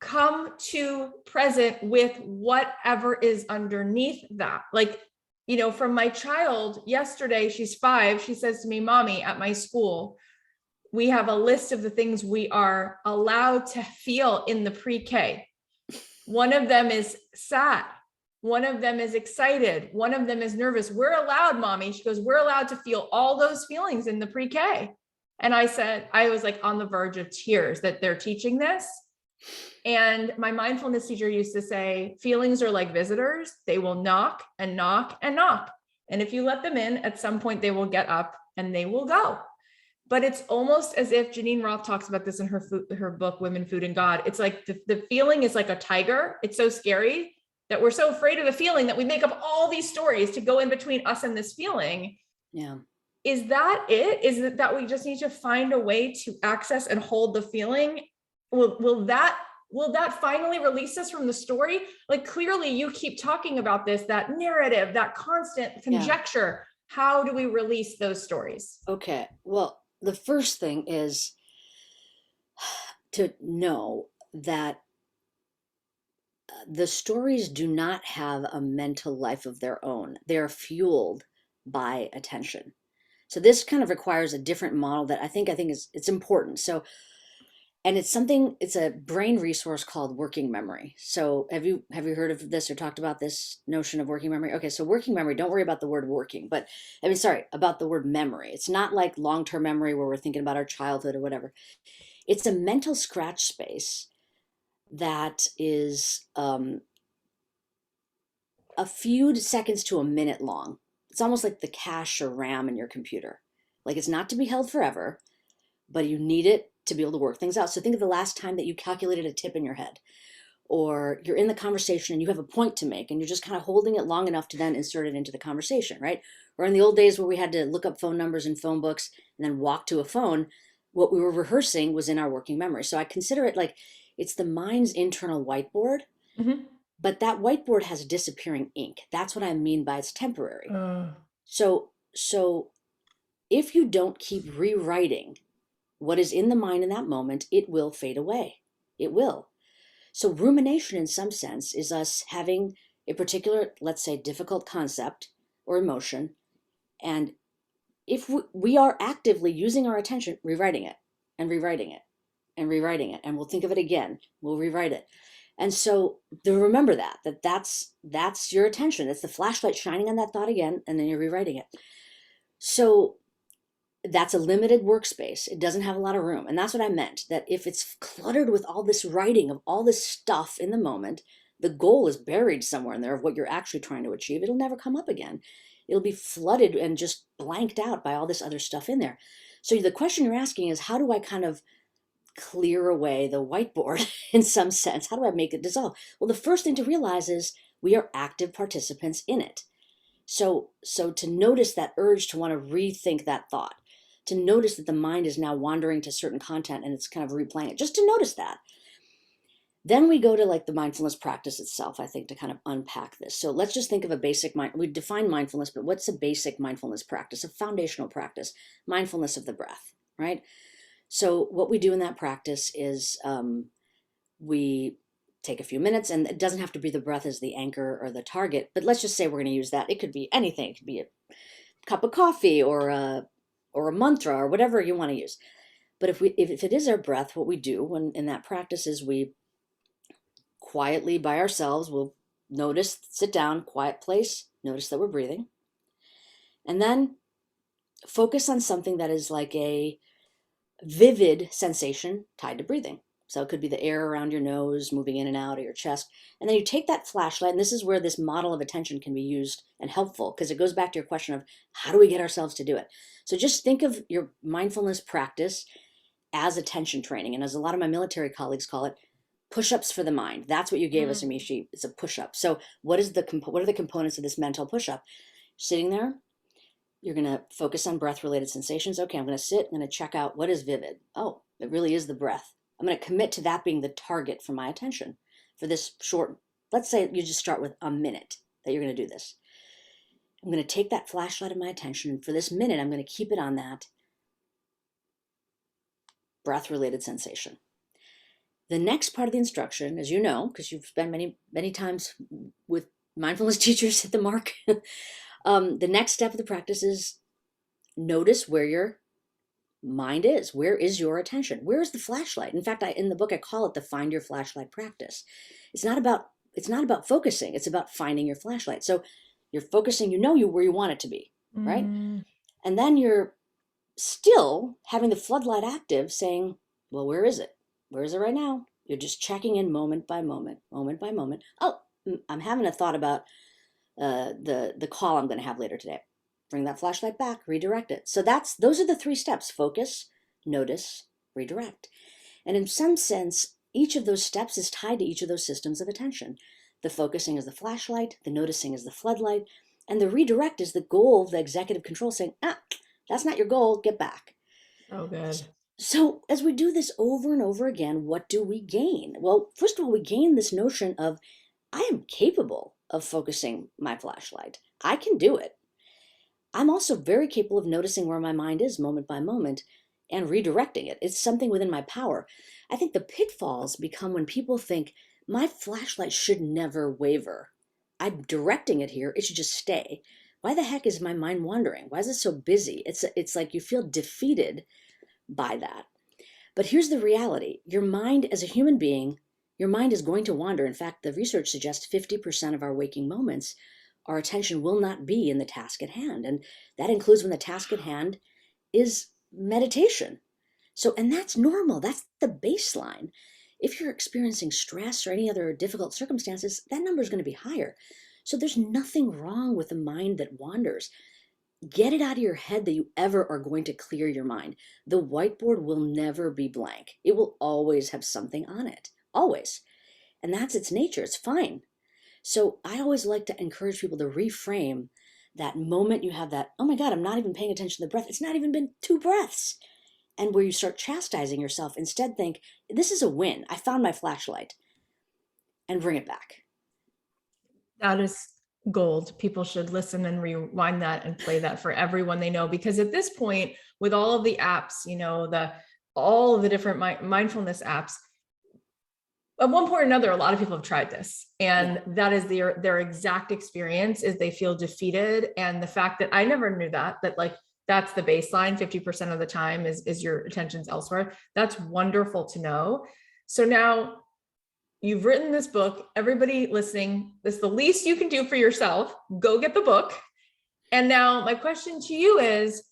come to present with whatever is underneath that? Like, from my child yesterday, she's 5, she says to me, "Mommy, at my school, we have a list of the things we are allowed to feel in the pre-K. One of them is sad. One of them is excited. One of them is nervous. We're allowed, Mommy." She goes, "We're allowed to feel all those feelings in the pre-K." And I was like on the verge of tears that they're teaching this. And my mindfulness teacher used to say, feelings are like visitors. They will knock and knock and knock. And if you let them in, at some point, they will get up and they will go. But it's almost as if Janine Roth talks about this in her book, Women, Food, and God. It's like the feeling is like a tiger. It's so scary that we're so afraid of the feeling that we make up all these stories to go in between us and this feeling. Yeah. Is that it? Is it that we just need to find a way to access and hold the feeling? Will that finally release us from the story? Like, clearly you keep talking about this, that narrative, that constant conjecture. Yeah. How do we release those stories? Okay. Well, the first thing is to know that the stories do not have a mental life of their own. They're fueled by attention. So this kind of requires a different model that I think it's important. So, and it's a brain resource called working memory. So have you heard of this or talked about this notion of working memory? Okay, so working memory, don't worry about the word working, but about the word memory. It's not like long-term memory where we're thinking about our childhood or whatever. It's a mental scratch space that is a few seconds to a minute long. It's almost like the cache or RAM in your computer. Like, it's not to be held forever, but you need it to be able to work things out. So think of the last time that you calculated a tip in your head, or you're in the conversation and you have a point to make and you're just kind of holding it long enough to then insert it into the conversation, right? Or in the old days where we had to look up phone numbers in phone books and then walk to a phone, what we were rehearsing was in our working memory. So I consider it like it's the mind's internal whiteboard. Mm-hmm. But that whiteboard has disappearing ink. That's what I mean by it's temporary. So if you don't keep rewriting what is in the mind in that moment, it will fade away. It will. So rumination, in some sense, is us having a particular, let's say, difficult concept or emotion. And if we are actively using our attention, rewriting it and rewriting it and rewriting it, and we'll think of it again, we'll rewrite it. And so remember that's your attention. It's the flashlight shining on that thought again, and then you're rewriting it. So that's a limited workspace. It doesn't have a lot of room. And that's what I meant, that if it's cluttered with all this writing of all this stuff in the moment, the goal is buried somewhere in there of what you're actually trying to achieve. It'll never come up again. It'll be flooded and just blanked out by all this other stuff in there. So the question you're asking is, how do I kind of clear away the whiteboard in some sense? How do I make it dissolve? Well, the first thing to realize is we are active participants in it. So to notice that urge to want to rethink that thought, to notice that the mind is now wandering to certain content and it's kind of replaying it, just to notice that. Then we go to like the mindfulness practice itself, I think, to kind of unpack this. So let's just think of a basic mind. We define mindfulness, but what's a basic mindfulness practice, a foundational practice? Mindfulness of the breath, right? So what we do in that practice is we take a few minutes, and it doesn't have to be the breath as the anchor or the target, but let's just say we're going to use that. It could be anything. It could be a cup of coffee or a mantra or whatever you want to use. But if it is our breath, what we do when in that practice is we quietly by ourselves, we'll notice, sit down, quiet place, notice that we're breathing, and then focus on something that is like a vivid sensation tied to breathing. So it could be the air around your nose, moving in and out of your chest. And then you take that flashlight, and this is where this model of attention can be used and helpful, because it goes back to your question of how do we get ourselves to do it? So just think of your mindfulness practice as attention training. And as a lot of my military colleagues call it, push-ups for the mind. That's what you gave us, Amishi. It's a push-up. So what are the components of this mental push-up? Sitting there, you're going to focus on breath-related sensations. Okay, I'm going to sit, I'm going to check out what is vivid. Oh, it really is the breath. I'm going to commit to that being the target for my attention for this short, let's say you just start with a minute that you're going to do this. I'm going to take that flashlight of my attention, and for this minute, I'm going to keep it on that breath-related sensation. The next part of the instruction, as you know, because you've spent many times with mindfulness teachers at the mark, the next step of the practice is notice where your mind is. Where is your attention? Where is the flashlight? In fact, in the book, I call it the find your flashlight practice. It's not about focusing. It's about finding your flashlight. So you're focusing, where you want it to be, right? And then you're still having the floodlight active saying, well, where is it? Where is it right now? You're just checking in moment by moment, moment by moment. Oh, I'm having a thought about the call I'm going to have later today. Bring that flashlight back, redirect it. So those are the 3 steps: focus, notice, redirect. And in some sense, each of those steps is tied to each of those systems of attention. The focusing is the flashlight, the noticing is the floodlight, and the redirect is the goal, the executive control saying, that's not your goal, get back. Oh, good. So as we do this over and over again, what do we gain? Well, first of all, we gain this notion of I am capable of focusing my flashlight. I can do it. I'm also very capable of noticing where my mind is moment by moment and redirecting it. It's something within my power. I think the pitfalls become when people think my flashlight should never waver. I'm directing it here. It should just stay. Why the heck is my mind wandering? Why is it so busy? It's like you feel defeated by that. But here's the reality. Your mind, as a human being, your mind is going to wander. In fact, the research suggests 50% of our waking moments, our attention will not be in the task at hand. And that includes when the task at hand is meditation. So, and that's normal. That's the baseline. If you're experiencing stress or any other difficult circumstances, that number is going to be higher. So there's nothing wrong with a mind that wanders. Get it out of your head that you ever are going to clear your mind. The whiteboard will never be blank. It will always have something on it. Always. And that's its nature. It's fine. So I always like to encourage people to reframe that moment you have that, oh my God, I'm not even paying attention to the breath. It's not even been 2 breaths. And where you start chastising yourself, instead think, this is a win. I found my flashlight. And bring it back. That is gold. People should listen and rewind that and play that for everyone they know, because at this point, with all of the apps, all of the different mindfulness apps, at one point or another, a lot of people have tried this, and that is their exact experience is they feel defeated. And the fact that I never knew that like, that's the baseline. 50% of the time is your attention's elsewhere. That's wonderful to know. So now you've written this book. Everybody listening, this is the least you can do for yourself. Go get the book. And now my question to you is,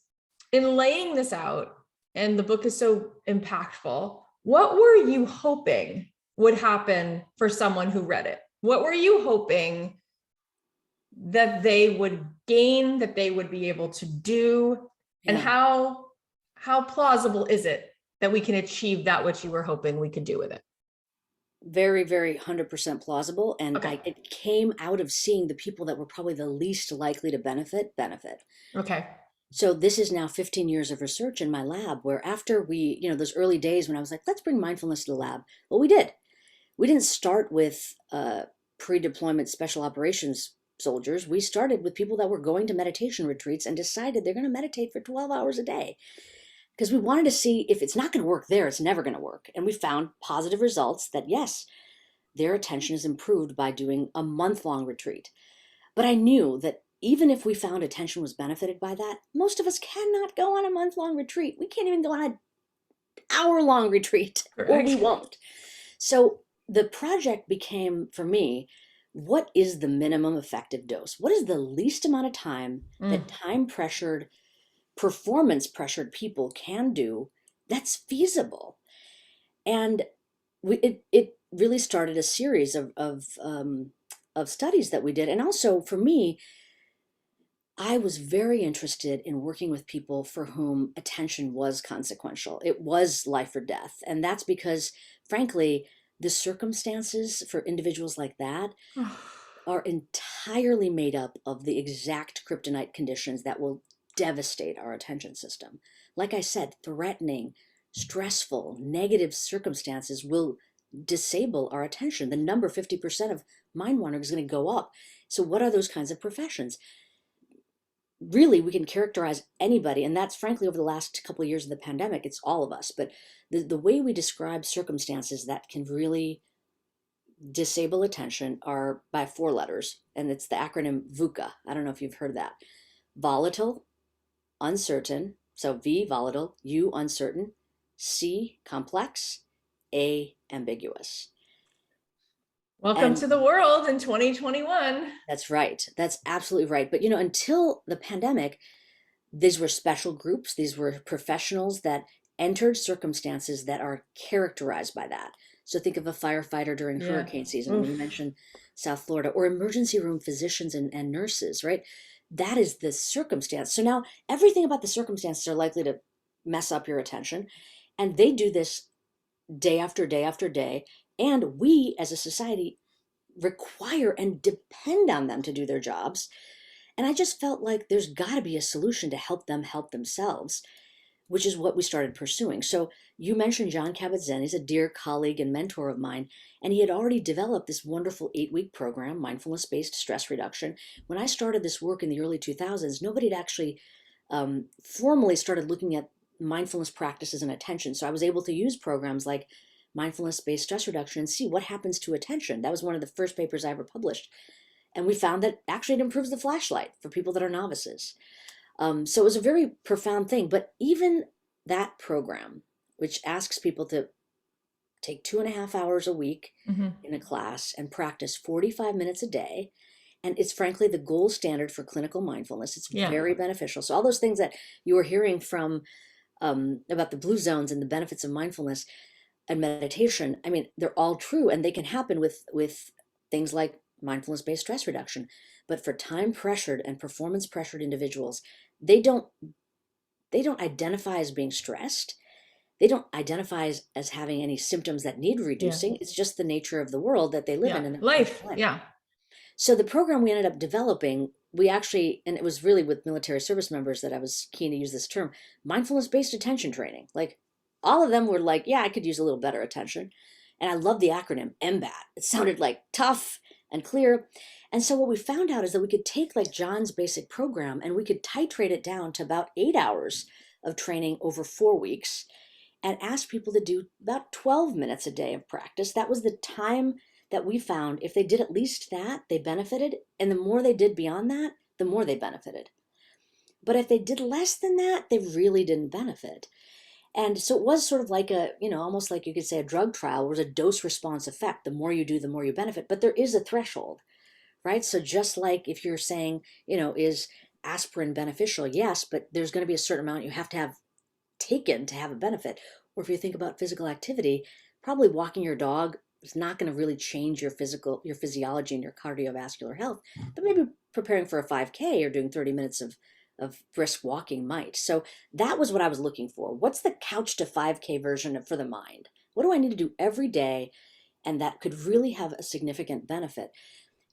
in laying this out, and the book is so impactful, what were you hoping would happen for someone who read it? What were you hoping that they would gain, that they would be able to do? And how plausible is it that we can achieve that which you were hoping we could do with it? Very, very 100% plausible. And it came out of seeing the people that were probably the least likely to benefit. Okay. So this is now 15 years of research in my lab where after we, those early days when I was like, let's bring mindfulness to the lab. Well, we did. We didn't start with pre-deployment special operations soldiers. We started with people that were going to meditation retreats and decided they're going to meditate for 12 hours a day because we wanted to see if it's not going to work there, it's never going to work. And we found positive results that yes, their attention is improved by doing a month-long retreat. But I knew that even if we found attention was benefited by that, most of us cannot go on a month-long retreat. We can't even go on an hour-long retreat, or we Correct. won't. So the project became, for me, what is the minimum effective dose? What is the least amount of time that time pressured, performance pressured people can do that's feasible? And it really started a series of studies that we did. And also for me, I was very interested in working with people for whom attention was consequential. It was life or death. And that's because, frankly, the circumstances for individuals like that are entirely made up of the exact kryptonite conditions that will devastate our attention system. Like I said, threatening, stressful, negative circumstances will disable our attention. The number 50% of mind wandering is going to go up. So, what are those kinds of professions? Really, we can characterize anybody, and that's frankly over the last couple of years of the pandemic, it's all of us. But the way we describe circumstances that can really disable attention are by 4 letters, and it's the acronym VUCA. I don't know if you've heard that. Volatile, uncertain, so V, volatile, U, uncertain, C, complex, A, ambiguous. Welcome And to the world in 2021. that's right. That's absolutely right. But until the pandemic, these were special groups. These were professionals that entered circumstances that are characterized by that. So think of a firefighter during Yeah. hurricane season. When you Oof. mentioned South Florida, or emergency room physicians and nurses, right? That is the circumstance. So now everything about the circumstances are likely to mess up your attention. And they do this day after day after day. And we as a society require and depend on them to do their jobs. And I just felt like there's got to be a solution to help them help themselves, which is what we started pursuing. So you mentioned John Kabat-Zinn. He's a dear colleague and mentor of mine, and he had already developed this wonderful 8-week program, mindfulness-based stress reduction. When I started this work in the early 2000s, nobody had actually formally started looking at mindfulness practices and attention. So I was able to use programs like mindfulness-based stress reduction and see what happens to attention. That was one of the first papers I ever published. And we found that actually it improves the flashlight for people that are novices. So it was a very profound thing. But even that program, which asks people to take 2.5 hours a week in a class and practice 45 minutes a day, and it's frankly the gold standard for clinical mindfulness. It's Yeah. very beneficial. So all those things that you were hearing from about the blue zones and the benefits of mindfulness and meditation, I mean, they're all true, and they can happen with things like mindfulness-based stress reduction. But for time pressured and performance pressured individuals, they don't they don't identify as being stressed. They don't identify as having any symptoms that need Yeah. reducing. It's just the nature of the world that they live Yeah. in and Life. life. Yeah. So the program we ended up developing, we actually, and it was really with military service members that I was keen to use this term, mindfulness-based attention training. Like all of them were like, yeah, I could use a little better attention. And I love the acronym MBAT. It sounded like tough and clear. And so what we found out is that we could take like John's basic program and we could titrate it down to about 8 hours of training over 4 weeks and ask people to do about 12 minutes a day of practice. That was the time that we found if they did at least that, they benefited. And the more they did beyond that, the more they benefited. But if they did less than that, they really didn't benefit. And so it was sort of like almost like you could say a drug trial, where it was a dose response effect. The more you do, the more you benefit. But there is a threshold, right? So just like if you're saying, is aspirin beneficial? Yes, but there's going to be a certain amount you have to have taken to have a benefit. Or if you think about physical activity, probably walking your dog is not going to really change your physiology and your cardiovascular health, but maybe preparing for a 5K or doing 30 minutes of brisk walking might. So that was what I was looking for. What's the couch to 5K version for the mind? What do I need to do every day and that could really have a significant benefit?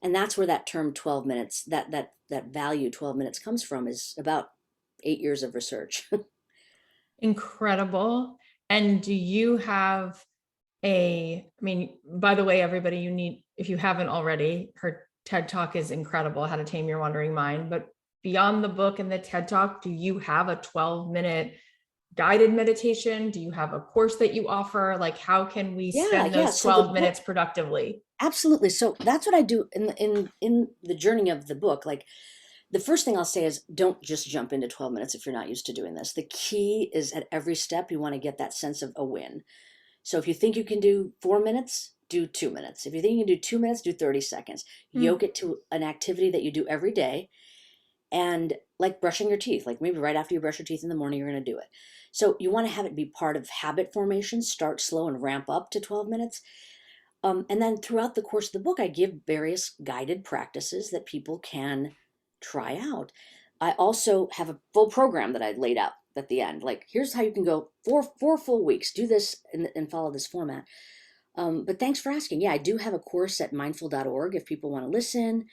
And that's where that term 12 minutes, that value 12 minutes comes from, is about 8 years of research. Incredible. And do you have I mean, by the way, everybody, you need, if you haven't already, her TED Talk is incredible, How to Tame Your Wandering Mind. But beyond the book and the TED Talk, do you have a 12-minute guided meditation? Do you have a course that you offer? Like, how can we spend Yeah. those So the 12 book, minutes productively? absolutely. So that's what I do in the journey of the book. Like, the first thing I'll say is don't just jump into 12 minutes if you're not used to doing this. The key is at every step, you want to get that sense of a win. So if you think you can do 4 minutes, do 2 minutes. If you think you can do 2 minutes, do 30 seconds. Yoke it to an activity that you do every day. And like brushing your teeth, like maybe right after you brush your teeth in the morning, you're going to do it. So you want to have it be part of habit formation. Start slow and ramp up to 12 minutes. And then throughout the course of the book, I give various guided practices that people can try out. I also have a full program that I laid out at the end. Like, here's how you can go four full weeks, do this and follow this format. But thanks for asking. Yeah, I do have a course at mindful.org if people want to listen.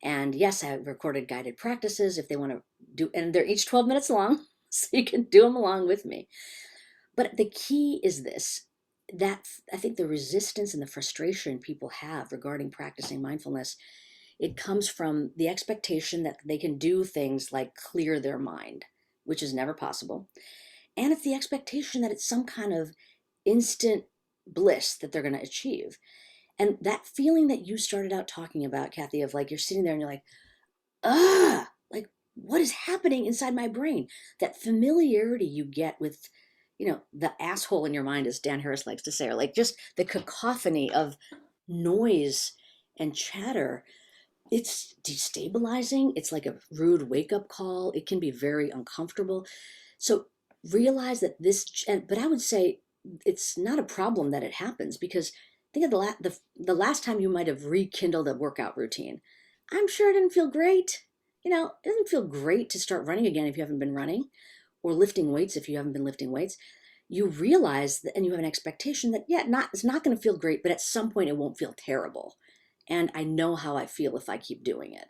And yes, I have recorded guided practices if they want to do, and they're each 12 minutes long, so you can do them along with me. But the key is this, that I think the resistance and the frustration people have regarding practicing mindfulness, it comes from the expectation that they can do things like clear their mind, which is never possible. And it's the expectation that it's some kind of instant bliss that they're going to achieve. And that feeling that you started out talking about, Kathy, of like you're sitting there and you're like, like what is happening inside my brain? That familiarity you get with, the asshole in your mind, as Dan Harris likes to say, or like just the cacophony of noise and chatter. It's destabilizing. It's like a rude wake up call. It can be very uncomfortable. So realize that but I would say it's not a problem that it happens, because think of the last time you might have rekindled a workout routine. I'm sure it didn't feel great. It doesn't feel great to start running again if you haven't been running, or lifting weights if you haven't been lifting weights. You realize that, and you have an expectation that, yeah, it's not going to feel great, but at some point it won't feel terrible. And I know how I feel if I keep doing it.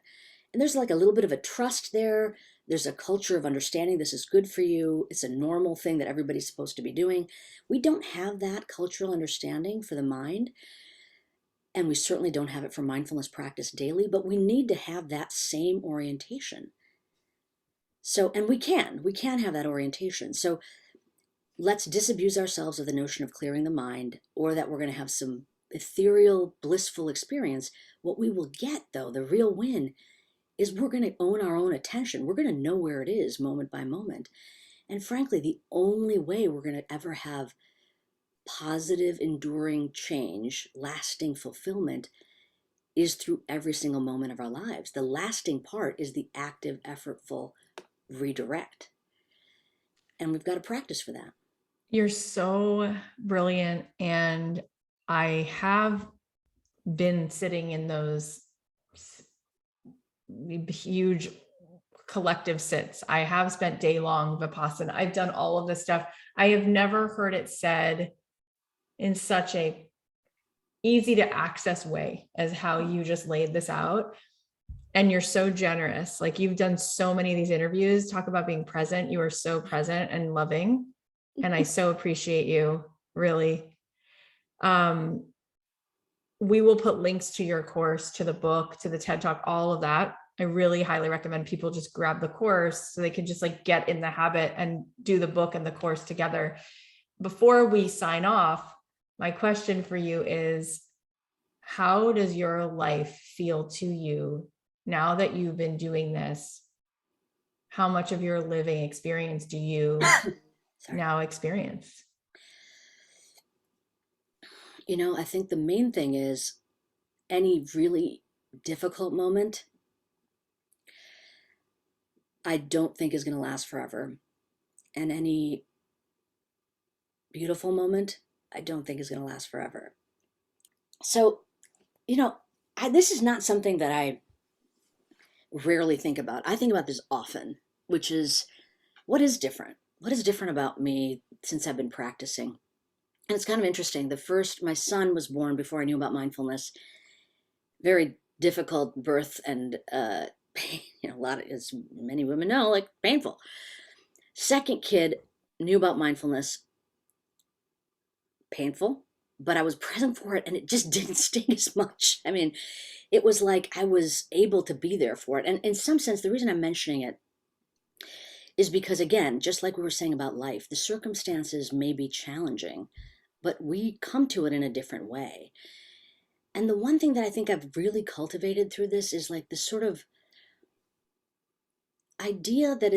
And there's like a little bit of a trust there. There's a culture of understanding this is good for you. It's a normal thing that everybody's supposed to be doing. We don't have that cultural understanding for the mind. And we certainly don't have it for mindfulness practice daily, but we need to have that same orientation. So, and we can have that orientation. So let's disabuse ourselves of the notion of clearing the mind, or that we're going to have some ethereal, blissful experience. What we will get, though, the real win, is we're going to own our own attention. We're going to know where it is moment by moment. And frankly, the only way we're going to ever have positive, enduring change, lasting fulfillment, is through every single moment of our lives. The lasting part is the active, effortful redirect. And we've got to practice for that. You're so brilliant. And I have been sitting in those huge collective sits. I have spent day-long Vipassana. I've done all of this stuff. I have never heard it said in such a easy to access way as how you just laid this out. And you're so generous. Like, you've done so many of these interviews, talk about being present. You are so present and loving. And I so appreciate you, really. We will put links to your course, to the book, to the TED Talk, all of that. I really highly recommend people just grab the course so they can just like get in the habit and do the book and the course together. Before we sign off, my question for you is, how does your life feel to you now that you've been doing this? How much of your living experience do you now experience? I think the main thing is any really difficult moment, I don't think is going to last forever. And any beautiful moment, I don't think is going to last forever. So, this is not something that I rarely think about. I think about this often, which is, what is different? What is different about me since I've been practicing? And it's kind of interesting. My son was born before I knew about mindfulness. Very difficult birth, and a lot of, as many women know, like painful. Second kid knew about mindfulness, painful, but I was present for it and it just didn't sting as much. I mean, it was like I was able to be there for it. And in some sense, the reason I'm mentioning it is because, again, just like we were saying about life, the circumstances may be challenging, but we come to it in a different way. And the one thing that I think I've really cultivated through this is like this sort of idea that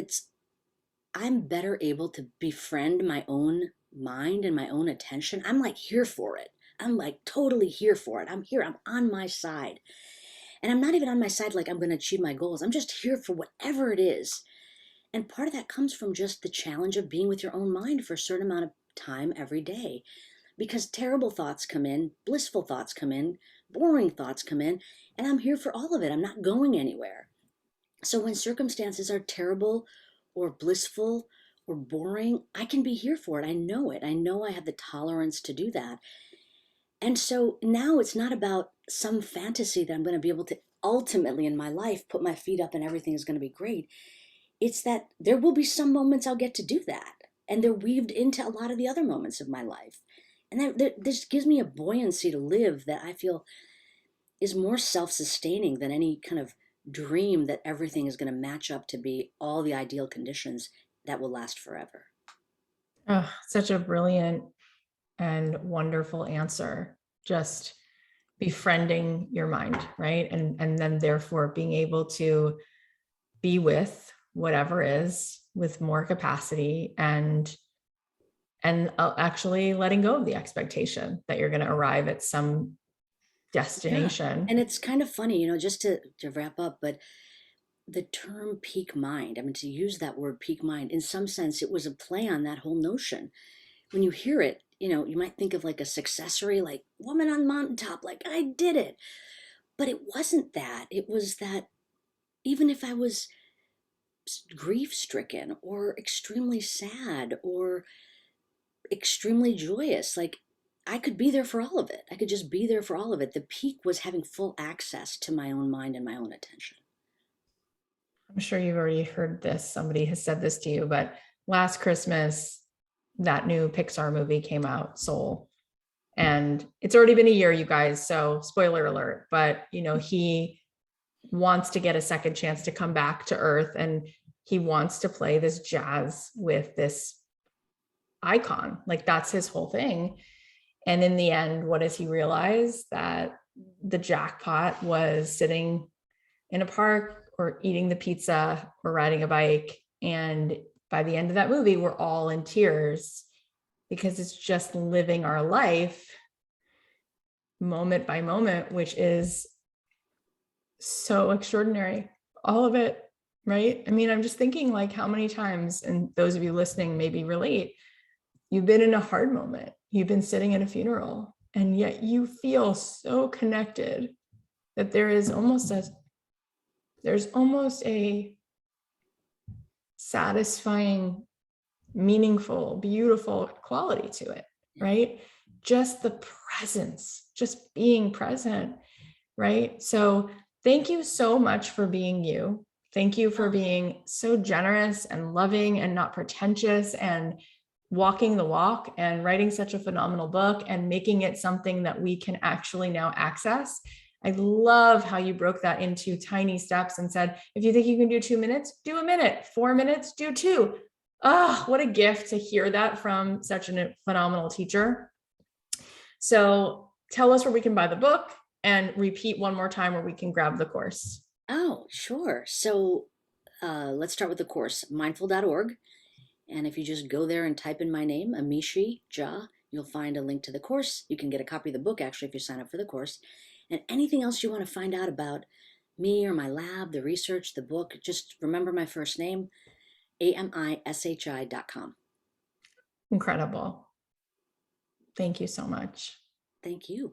I'm better able to befriend my own mind and my own attention. I'm like here for it. I'm like totally here for it. I'm here. I'm on my side. And I'm not even on my side like I'm going to achieve my goals. I'm just here for whatever it is. And part of that comes from just the challenge of being with your own mind for a certain amount of time every day. Because terrible thoughts come in, blissful thoughts come in, boring thoughts come in, and I'm here for all of it. I'm not going anywhere. So when circumstances are terrible or blissful or boring, I can be here for it. I know it. I know I have the tolerance to do that. And so now it's not about some fantasy that I'm going to be able to ultimately in my life put my feet up and everything is going to be great. It's that there will be some moments I'll get to do that. And they're weaved into a lot of the other moments of my life. And this gives me a buoyancy to live that I feel is more self-sustaining than any kind of dream that everything is going to match up to be all the ideal conditions that will last forever. Oh, such a brilliant and wonderful answer. Just befriending your mind, right? And then therefore being able to be with whatever is with more capacity and actually letting go of the expectation that you're going to arrive at some Yeah. destination. And it's kind of funny, just to wrap up, but the term peak mind, I mean, to use that word peak mind, in some sense, it was a play on that whole notion. When you hear it, you might think of like a successory, like woman on mountaintop, like I did it. But it wasn't that. It was that even if I was grief stricken or extremely sad or extremely joyous, like I could be there for all of it. I could just be there for all of it. The peak was having full access to my own mind and my own attention. I'm sure you've already heard this. Somebody has said this to you, but last Christmas, that new Pixar movie came out, Soul. And it's already been a year, you guys. So spoiler alert, but he wants to get a second chance to come back to Earth, and he wants to play this jazz with this icon. Like that's his whole thing. And in the end, what does he realize? That the jackpot was sitting in a park or eating the pizza or riding a bike. And by the end of that movie, we're all in tears because it's just living our life moment by moment, which is so extraordinary. All of it, right? I mean, I'm just thinking like how many times, and those of you listening maybe relate, you've been in a hard moment, you've been sitting at a funeral, and yet you feel so connected that there's almost a satisfying, meaningful, beautiful quality to it, right? Just the presence, just being present, right? So thank you so much for being you. Thank you for being so generous and loving and not pretentious and walking the walk and writing such a phenomenal book and making it something that we can actually now access. I love how you broke that into tiny steps and said, if you think you can do 2 minutes, do a minute, 4 minutes, do 2. Oh, what a gift to hear that from such a phenomenal teacher. So tell us where we can buy the book and repeat one more time where we can grab the course. Oh, sure. So let's start with the course, mindful.org. And if you just go there and type in my name, Amishi Ja, you'll find a link to the course. You can get a copy of the book, actually, if you sign up for the course. And anything else you want to find out about me or my lab, the research, the book, just remember my first name, AMISHI.com. Incredible. Thank you so much. Thank you.